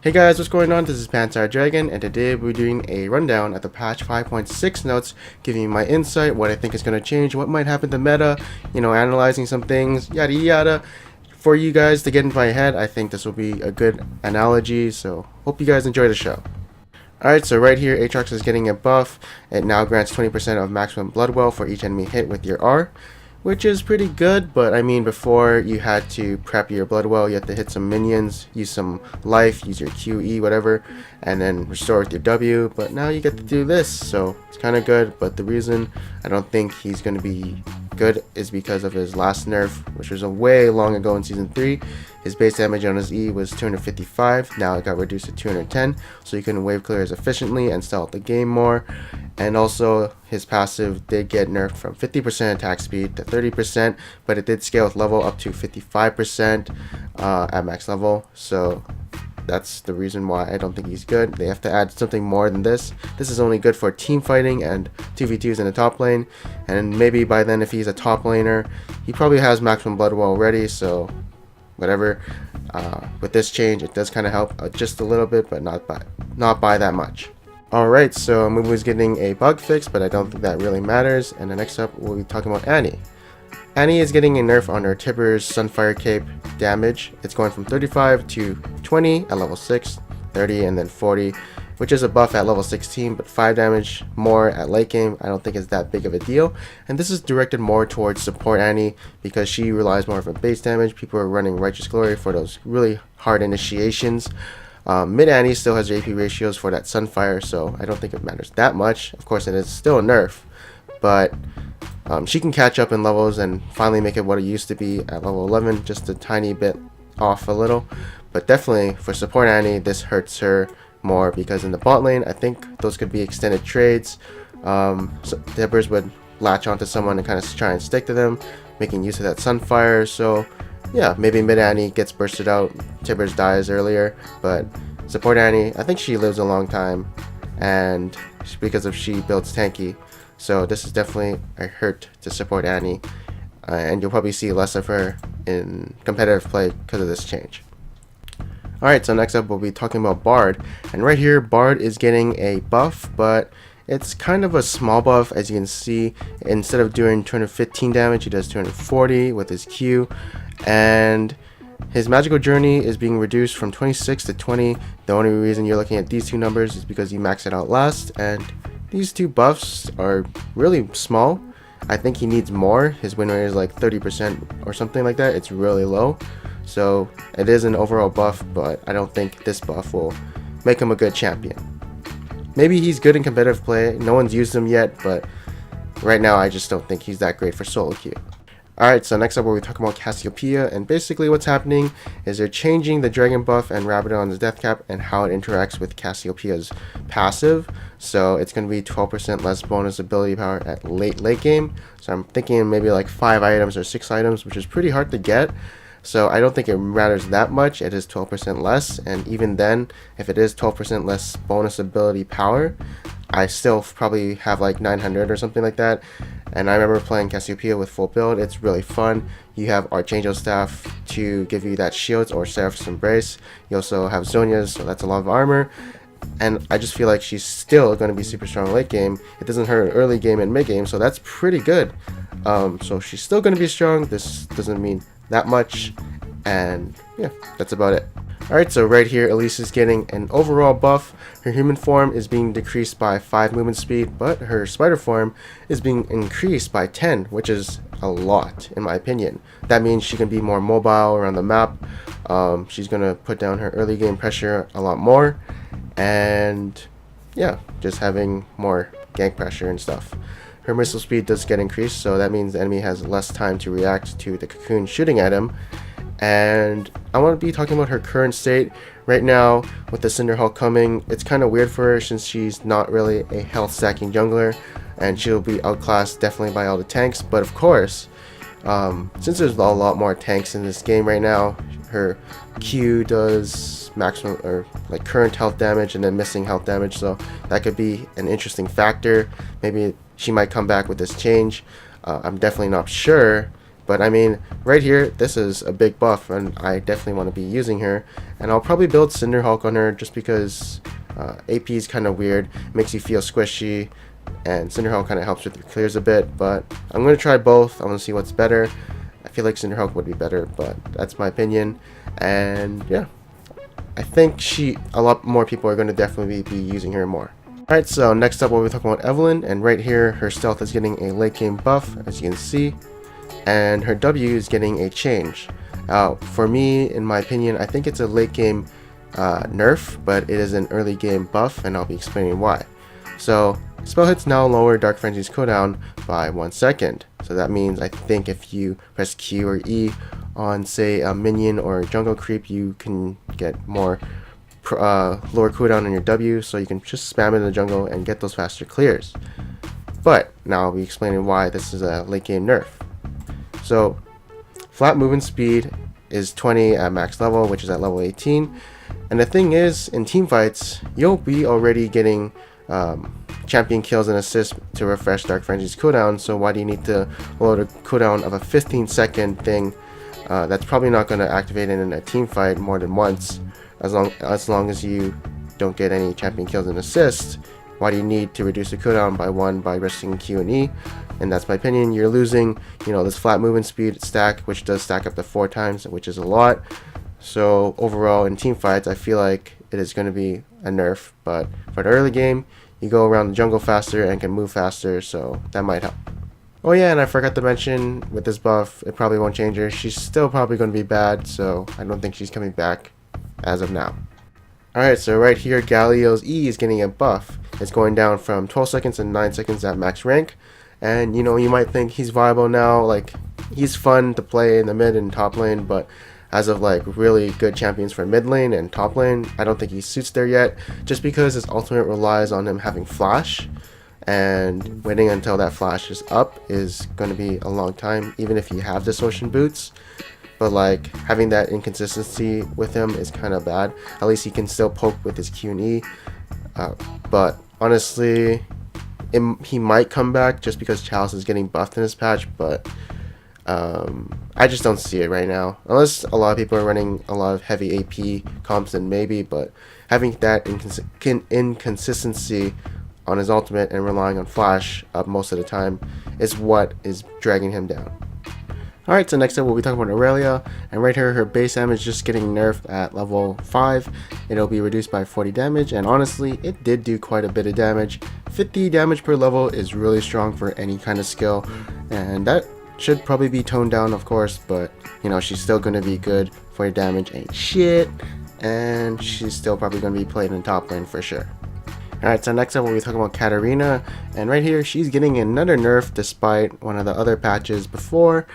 Hey guys, what's going on? This is Pantsar Dragon, and today we're doing a rundown at the patch 5.6 notes, giving you my insight, what I think is going to change, what might happen to meta, analyzing some things, yada yada. For you guys to get into my head, I think this will be a good analogy, so hope you guys enjoy the show. Alright, so right here, Aatrox is getting a buff. It now grants 20% of maximum blood well for each enemy hit with your R, which is pretty good, but I mean, before you had to prep your blood well, you had to hit some minions, use some life, use your QE, whatever, and then restore with your W, but now you get to do this, so it's kind of good. But the reason I don't think he's going to be good is because of his last nerf, which was a way long ago in Season 3. His base damage on his E was 255, now it got reduced to 210, so you can wave clear as efficiently and stall out the game more. And also, his passive did get nerfed from 50% attack speed to 30%, but it did scale with level up to 55% at max level, so that's the reason why I don't think he's good. They have to add something more than this. This is only good for team fighting and 2v2s in the top lane, and maybe by then if he's a top laner, he probably has maximum blood well already, so whatever. With this change, it does kind of help just a little bit, but not by that much. Alright, so Amumu is getting a bug fix, but I don't think that really matters. And the next up, we'll be talking about Annie. Annie is getting a nerf on her Tibbers Sunfire Cape damage. It's going from 35 to 20 at level 6, 30, and then 40, which is a buff at level 16, but 5 damage more at late game. I don't think it's that big of a deal. And this is directed more towards support Annie because she relies more on base damage. People are running Righteous Glory for those really hard initiations. Mid Annie still has AP ratios for that Sunfire, so I don't think it matters that much. Of course, it is still a nerf, but she can catch up in levels and finally make it what it used to be at level 11, just a tiny bit off a little. But definitely for support Annie, this hurts her more because in the bot lane, I think those could be extended trades. So Tibbers would latch onto someone and kind of try and stick to them, making use of that Sunfire. So yeah, maybe mid Annie gets bursted out, Tibbers dies earlier, but support Annie, I think she lives a long time, and because of she builds tanky, so this is definitely a hurt to support Annie, and you'll probably see less of her in competitive play because of this change. Alright, so next up we'll be talking about Bard, and right here Bard is getting a buff, but it's kind of a small buff. As you can see, instead of doing 215 damage, he does 240 with his Q, and his magical journey is being reduced from 26 to 20. The only reason you're looking at these two numbers is because you max it out last, and these two buffs are really small. I think he needs more. His win rate is like 30% or something like that. It's really low, so it is an overall buff, but I don't think this buff will make him a good champion. Maybe he's good in competitive play, no one's used him yet, but right now I just don't think he's that great for solo queue. Alright, so next up we'll be talking about Cassiopeia, and basically what's happening is they're changing the Dragon buff and Rabadon's death cap and how it interacts with Cassiopeia's passive. So it's going to be 12% less bonus ability power at late game. So I'm thinking maybe like 5 items or 6 items, which is pretty hard to get. So I don't think it matters that much. It is 12% less, and even then, if it is 12% less bonus ability power, I still probably have like 900 or something like that. And I remember playing Cassiopeia with full build. It's really fun. You have Archangel Staff to give you that shields or Seraph's Embrace. You also have Zhonya's, so that's a lot of armor. And I just feel like she's still going to be super strong late game. It doesn't hurt early game and mid game, so that's pretty good. So she's still going to be strong. This doesn't mean that much, and yeah, that's about it. Alright, so right here Elise is getting an overall buff. Her human form is being decreased by 5 movement speed, but her spider form is being increased by 10, which is a lot in my opinion. That means she can be more mobile around the map. She's gonna put down her early game pressure a lot more, and yeah, just having more gank pressure and stuff. Her missile speed does get increased, so that means the enemy has less time to react to the cocoon shooting at him. And I want to be talking about her current state. Right now, with the Cinder Hulk coming, it's kind of weird for her since she's not really a health stacking jungler, and she'll be outclassed definitely by all the tanks. But of course, since there's a lot more tanks in this game right now, her Q does maximum or like current health damage and then missing health damage, so that could be an interesting factor. Maybe she might come back with this change. I'm definitely not sure, But I mean, right here, this is a big buff, and I definitely want to be using her. And I'll probably build Cinderhulk on her just because AP is kind of weird, makes you feel squishy, and Cinderhulk kind of helps with your clears a bit. But I'm going to try both. I want to see what's better. I feel like Cinderhulk would be better, but that's my opinion. And yeah, I think a lot more people are going to definitely be using her more. Alright, so next up we'll be talking about Evelynn, and right here her stealth is getting a late game buff, as you can see, and her W is getting a change. For me, in my opinion, I think it's a late game nerf, but it is an early game buff, and I'll be explaining why. So, spell hits now lower Dark Frenzy's cooldown by 1 second. So that means I think if you press Q or E on, say, a minion or a jungle creep, you can get more lower cooldown on your W, so you can just spam it in the jungle and get those faster clears. But now I'll be explaining why this is a late game nerf. So flat movement speed is 20 at max level, which is at level 18, and the thing is, in team fights you'll be already getting champion kills and assists to refresh Dark Frenzy's cooldown, so why do you need to load a cooldown of a 15-second thing that's probably not going to activate in a team fight more than once? As long as you don't get any champion kills and assists, why do you need to reduce the cooldown by 1 by resting Q and E? And that's my opinion. You're losing, this flat movement speed stack, which does stack up to 4 times, which is a lot. So overall, in team fights, I feel like it is going to be a nerf. But for the early game, you go around the jungle faster and can move faster, so that might help. Oh yeah, and I forgot to mention, with this buff, it probably won't change her. She's still probably going to be bad, so I don't think she's coming back as of now. Alright, so right here Galio's E is getting a buff. It's going down from 12 seconds to 9 seconds at max rank. And you might think he's viable now, like he's fun to play in the mid and top lane, but as of like really good champions for mid lane and top lane, I don't think he suits there yet, just because his ultimate relies on him having flash, and waiting until that flash is up is going to be a long time, even if you have distortion boots. But like having that inconsistency with him is kind of bad. At least he can still poke with his Q and E. But honestly, he might come back just because Chalice is getting buffed in this patch. But I just don't see it right now. Unless a lot of people are running a lot of heavy AP comps, then maybe. But having that inconsistency on his ultimate and relying on flash up most of the time is what is dragging him down. Alright, so next up we'll be talking about Aurelia, and right here her base damage is just getting nerfed at level 5. It'll be reduced by 40 damage, and honestly it did do quite a bit of damage. 50 damage per level is really strong for any kind of skill, and that should probably be toned down of course, but she's still going to be good for your damage ain't shit, and she's still probably going to be played in top lane for sure. Alright, so next up we'll be talking about Katarina, and right here she's getting another nerf despite one of the other patches before.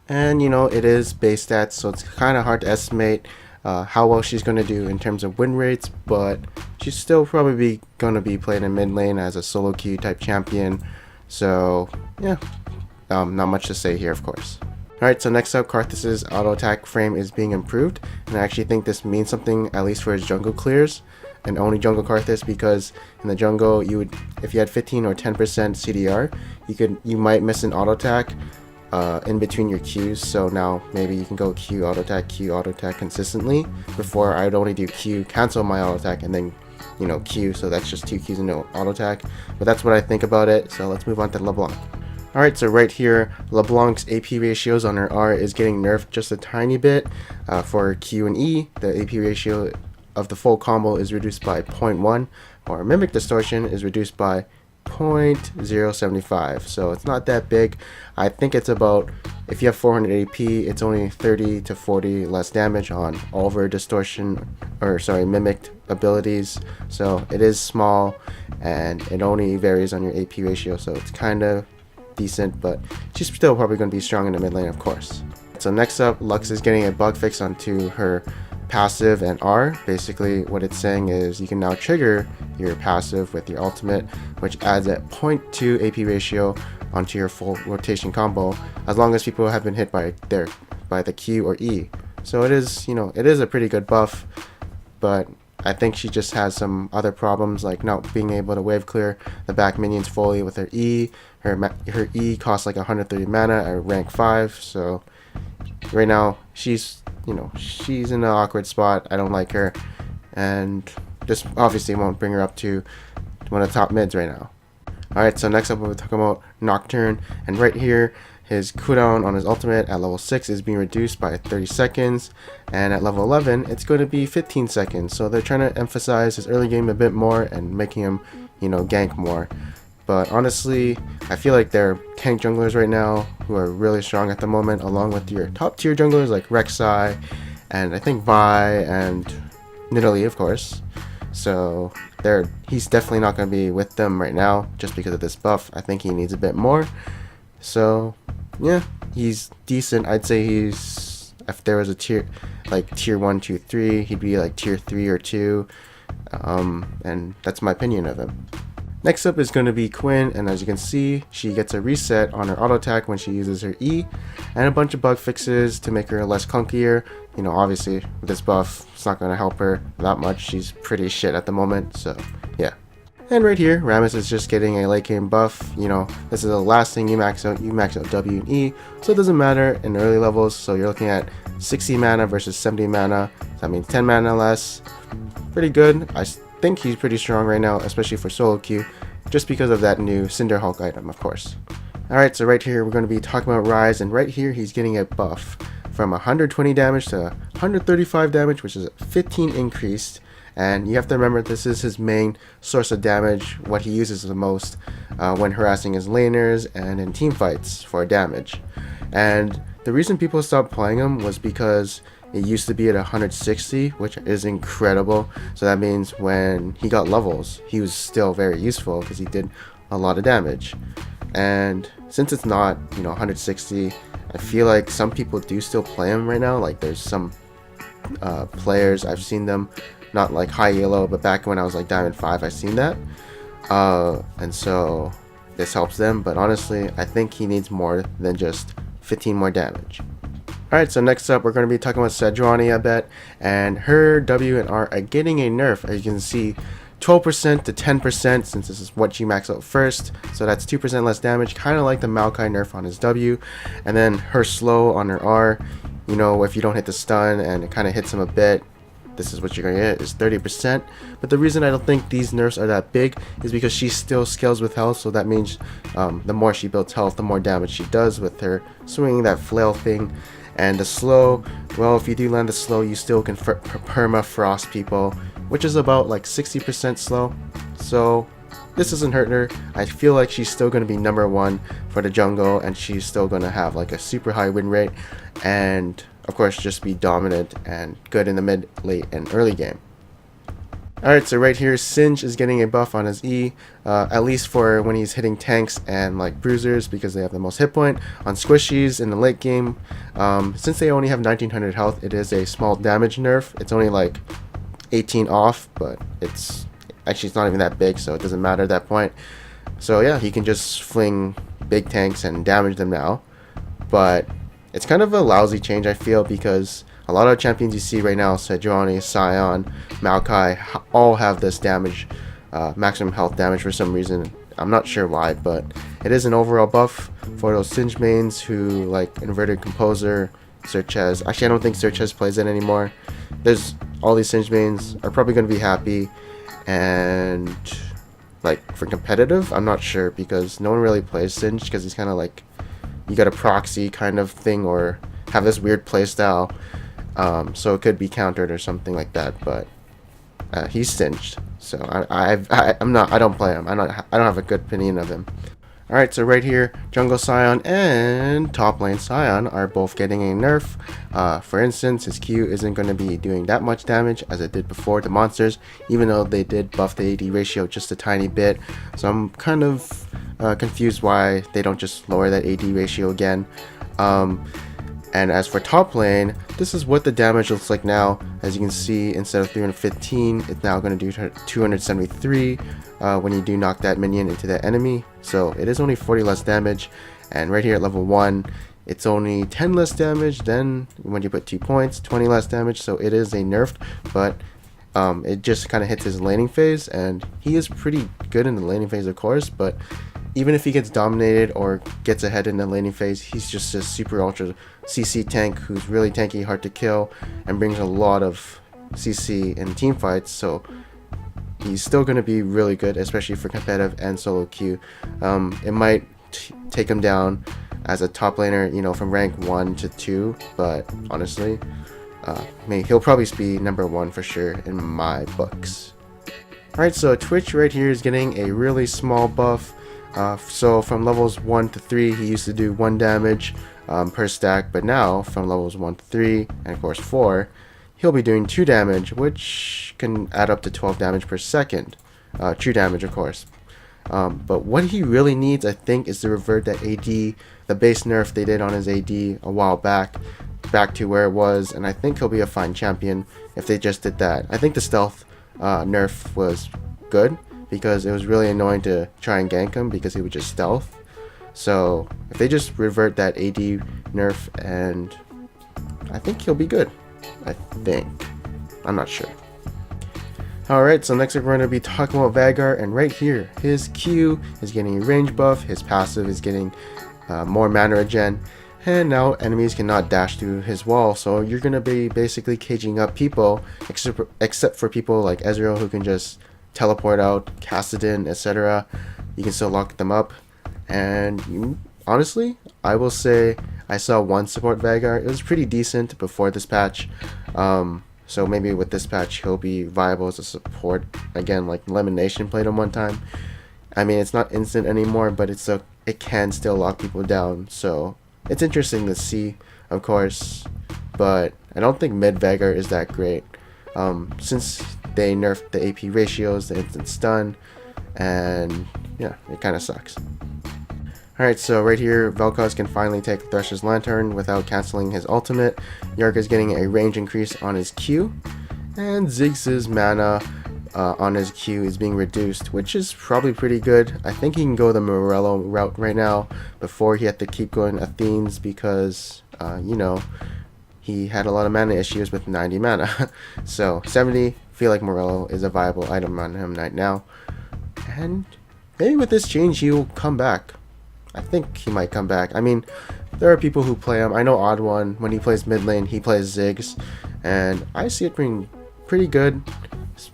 And it is base stats, so it's kind of hard to estimate how well she's going to do in terms of win rates, but she's still probably going to be played in mid lane as a solo queue type champion. So yeah, not much to say here of course. Alright, so next up, Karthus's auto attack frame is being improved, and I actually think this means something, at least for his jungle clears, and only jungle Karthus, because in the jungle if you had 15 or 10% CDR, you might miss an auto attack in between your Qs, so now maybe you can go Q auto attack consistently. Before I'd only do Q, cancel my auto attack, and then Q, so that's just 2 Qs and no auto attack. But that's what I think about it, so let's move on to LeBlanc. Alright, so right here LeBlanc's AP ratios on her R is getting nerfed just a tiny bit. For Q and E, the AP ratio of the full combo is reduced by 0.1, or Mimic Distortion is reduced by 0.075, so it's not that big. I think it's about, if you have 400 AP, it's only 30 to 40 less damage on all of her mimicked abilities, so it is small and it only varies on your AP ratio, so it's kind of decent, but she's still probably going to be strong in the mid lane of course. So next up, Lux is getting a bug fix onto her passive and R. Basically what it's saying is you can now trigger your passive with your ultimate, which adds a 0.2 AP ratio onto your full rotation combo, as long as people have been hit by the Q or E. So it is, it is a pretty good buff, but I think she just has some other problems, like not being able to wave clear the back minions fully with her E. Her E costs like 130 mana at rank 5, so right now she's she's in an awkward spot. I don't like her, and this obviously won't bring her up to one of the top mids right now. Alright, so next up we're talking about Nocturne, and right here his cooldown on his ultimate at level 6 is being reduced by 30 seconds, and at level 11 it's going to be 15 seconds. So they're trying to emphasize his early game a bit more and making him, gank more. But honestly, I feel like they're tank junglers right now who are really strong at the moment, along with your top tier junglers like Rek'Sai, and I think Vi, and Nidalee, of course. So he's definitely not going to be with them right now just because of this buff. I think he needs a bit more. So yeah, he's decent. I'd say he's, if there was a tier 1, 2, 3, he'd be like tier 3 or 2. And that's my opinion of him. Next up is going to be Quinn, and as you can see, she gets a reset on her auto attack when she uses her E, and a bunch of bug fixes to make her less clunkier. Obviously with this buff, it's not going to help her that much. She's pretty shit at the moment, so yeah. And right here, Rammus is just getting a late game buff. This is the last thing you max out. You max out W and E, so it doesn't matter in early levels. So you're looking at 60 mana versus 70 mana. So that means 10 mana less. Pretty good. I think he's pretty strong right now, especially for solo queue, just because of that new Cinderhulk item, of course. Alright, so right here we're going to be talking about Ryze, and right here he's getting a buff from 120 damage to 135 damage, which is a 15 increased. And you have to remember, this is his main source of damage, what he uses the most when harassing his laners and in team fights for damage. And the reason people stopped playing him was because it used to be at 160, which is incredible. So that means when he got levels, he was still very useful because he did a lot of damage. And since it's not, 160, I feel like some people do still play him right now. Like there's some players, I've seen them, not like high yellow, but back when I was like Diamond 5, I seen that. And so this helps them, but honestly, I think he needs more than just 15 more damage. Alright, so next up we're going to be talking about Sejuani a bit, and her W and R are getting a nerf. As you can see, 12% to 10%, since this is what you max out first, so that's 2% less damage, kind of like the Maokai nerf on his W. And then her slow on her R, if you don't hit the stun and it kind of hits him a bit, this is what you're going to get, is 30%. But the reason I don't think these nerfs are that big is because she still scales with health, so that means the more she builds health, the more damage she does with her swinging that flail thing. And the slow, well, if you do land the slow, you still can permafrost people, which is about like 60% slow. So this doesn't hurt her. I feel like she's still going to be number 1 for the jungle, and she's still going to have like a super high win rate, and of course just be dominant and good in the mid, late, and early game. Alright, so right here, Singe is getting a buff on his E, at least for when he's hitting tanks and like bruisers, because they have the most hit point. On squishies in the late game, since they only have 1900 health, it is a small damage nerf. It's only like 18 off, but it's not even that big, so it doesn't matter at that point. So yeah, he can just fling big tanks and damage them now, but it's kind of a lousy change, I feel, because a lot of champions you see right now, Sejuani, Sion, Maokai, all have this damage, maximum health damage for some reason. I'm not sure why, but it is an overall buff for those Singe mains who like Inverted Composer, Searches. Actually, I don't think Searches plays it anymore. There's all these Singe mains are probably going to be happy, and like for competitive, I'm not sure, because no one really plays Singe because he's kind of like, you got a proxy kind of thing or have this weird playstyle. So it could be countered or something like that, but he's Singed, so I don't play him. I don't have a good opinion of him. Alright, so right here, Jungle Sion and top lane Sion are both getting a nerf. For instance, his Q isn't going to be doing that much damage as it did before to monsters, even though they did buff the AD ratio just a tiny bit. So I'm kind of confused why they don't just lower that AD ratio again. And as for top lane, this is what the damage looks like now. As you can see, instead of 315, it's now going to do 273 when you do knock that minion into the enemy. So it is only 40 less damage. And right here at level 1, it's only 10 less damage. Then when you put 2 points, 20 less damage. So it is a nerfed, but It just kind of hits his laning phase, and he is pretty good in the laning phase, of course, but even if he gets dominated or gets ahead in the laning phase, he's just a super ultra CC tank who's really tanky, hard to kill, and brings a lot of CC in team fights, so he's still going to be really good, especially for competitive and solo queue. It might take him down as a top laner, you know, from rank 1 to 2, but honestly, he'll probably be number 1 for sure in my books. Alright, so Twitch right here is getting a really small buff. So from levels 1 to 3, he used to do 1 damage per stack, but now from levels 1 to 3, and of course 4, he'll be doing 2 damage, which can add up to 12 damage per second. True damage, of course. But what he really needs, I think, is to revert that AD, the base nerf they did on his AD a while back to where it was, and I think he'll be a fine champion if they just did that. I think the stealth nerf was good, because it was really annoying to try and gank him because he would just stealth. So if they just revert that AD nerf, and I think he'll be good. I think. I'm not sure. Alright, so next we're going to be talking about Veigar, and right here, his Q is getting a range buff, his passive is getting more mana regen, and now enemies cannot dash through his wall, so you're going to be basically caging up people, except for people like Ezreal who can just teleport out, Kassadin, etc. You can still lock them up, and honestly, I will say I saw one support Veigar. It was pretty decent before this patch, so maybe with this patch he'll be viable as a support again, like Lemon Nation played him one time. I mean, it's not instant anymore, but it can still lock people down, so it's interesting to see, of course, but I don't think mid Veigar is that great, since they nerfed the AP ratios, the instant stun, and yeah, it kind of sucks. Alright, so right here, Vel'Koz can finally take Thresher's Lantern without cancelling his ultimate. Yark is getting a range increase on his Q, and Ziggs's mana on his Q is being reduced, which is probably pretty good. I think he can go the Morello route right now before he had to keep going Athenes, because, you know, he had a lot of mana issues with 90 mana. So 70, feel like Morello is a viable item on him right now. And maybe with this change he'll come back. I think he might come back. I mean, there are people who play him. I know Odd One, when he plays mid lane, he plays Ziggs, and I see it being pretty good.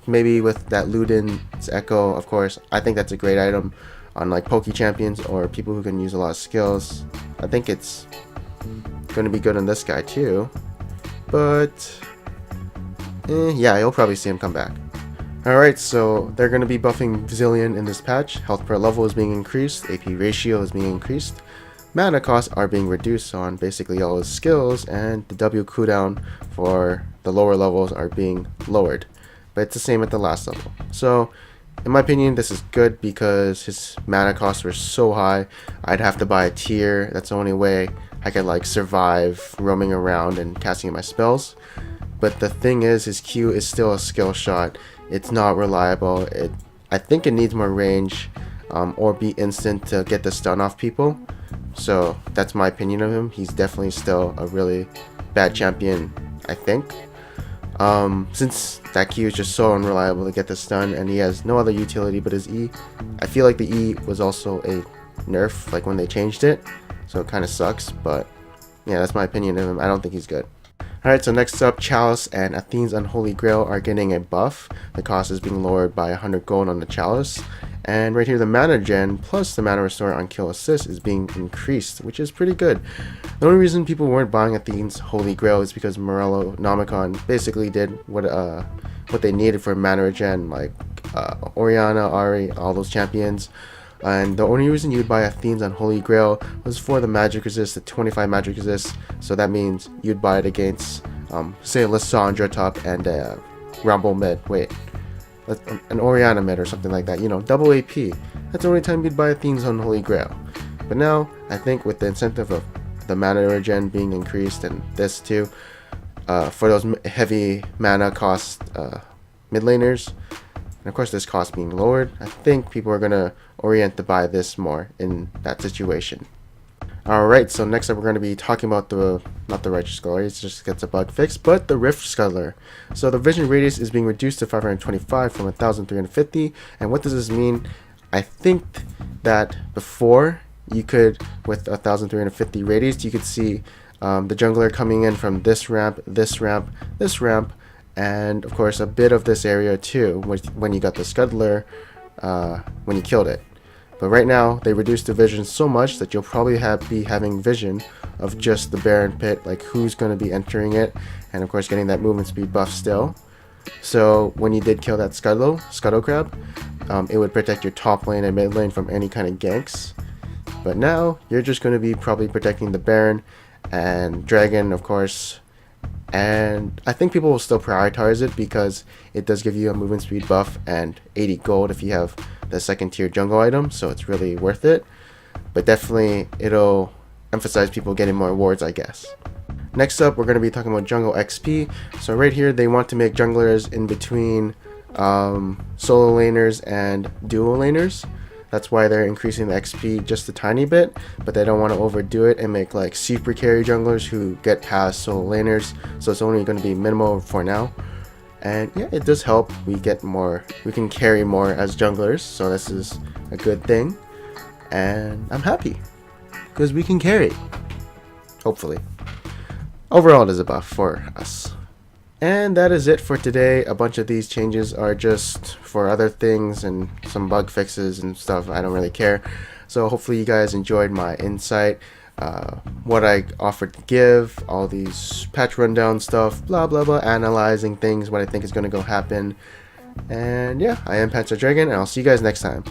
Maybe with that Luden's Echo, of course. I think that's a great item on like Poke champions or people who can use a lot of skills. I think it's going to be good on this guy too. But yeah, you'll probably see him come back. Alright, so they're going to be buffing Zilean in this patch. Health per level is being increased, AP ratio is being increased, mana costs are being reduced on basically all his skills, and the W cooldown for the lower levels are being lowered. But it's the same at the last level. So, in my opinion, this is good because his mana costs were so high, I'd have to buy a tier. That's the only way I could like survive roaming around and casting my spells. But the thing is, his Q is still a skill shot. It's not reliable. I think it needs more range, or be instant to get the stun off people. So that's my opinion of him. He's definitely still a really bad champion, I think. Since that Q is just so unreliable to get the stun, and he has no other utility but his E. I feel like the E was also a nerf, like when they changed it. So it kind of sucks, but yeah, that's my opinion of him. I don't think he's good. Alright, so next up, Chalice and Athene's Unholy Grail are getting a buff. The cost is being lowered by 100 gold on the Chalice. And right here, the mana gen plus the mana restore on kill assist is being increased, which is pretty good. The only reason people weren't buying Athene's Holy Grail is because Morello Nomicon basically did what they needed for mana regen, like Orianna, Ahri, all those champions. And the only reason you'd buy Athene's Unholy Grail was for the magic resist, the 25 magic resist. So that means you'd buy it against, say, Lissandra top and Rumble mid. Wait, an Orianna mid or something like that. You know, double AP. That's the only time you'd buy Athene's Unholy Grail. But now, I think with the incentive of the mana regen being increased and this too, for those heavy mana cost mid laners, and of course this cost being lowered, I think people are going to orient to buy this more in that situation. Alright, so next up we're going to be talking about not the Righteous Glory, it just gets a bug fix, but the Rift Scuttler. So the vision radius is being reduced to 525 from 1350, and what does this mean? I think that before, you could, with 1350 radius, you could see the jungler coming in from this ramp, this ramp, this ramp, and of course a bit of this area too, when you got the Scuttler, when you killed it. But right now, they reduced the vision so much that you'll probably be having vision of just the Baron Pit, like who's going to be entering it, and of course getting that movement speed buff still. So when you did kill that Scuttle Crab, it would protect your top lane and mid lane from any kind of ganks. But now, you're just going to be probably protecting the Baron and Dragon, of course. And I think people will still prioritize it because it does give you a movement speed buff and 80 gold if you have the second tier jungle item, so it's really worth it. But definitely it'll emphasize people getting more wards, I guess. Next up, we're going to be talking about jungle XP. So right here, they want to make junglers in between solo laners and duo laners. That's why they're increasing the XP just a tiny bit, but they don't want to overdo it and make like super carry junglers who get past solo laners, so it's only going to be minimal for now. And yeah, it does help. We can carry more as junglers, so this is a good thing. And I'm happy, because we can carry, hopefully. Overall, it is a buff for us. And that is it for today. A bunch of these changes are just for other things and some bug fixes and stuff. I don't really care. So hopefully you guys enjoyed my insight, what I offered to give, all these patch rundown stuff, blah blah blah, analyzing things, what I think is going to go happen. And yeah, I am Panzer Dragon, and I'll see you guys next time.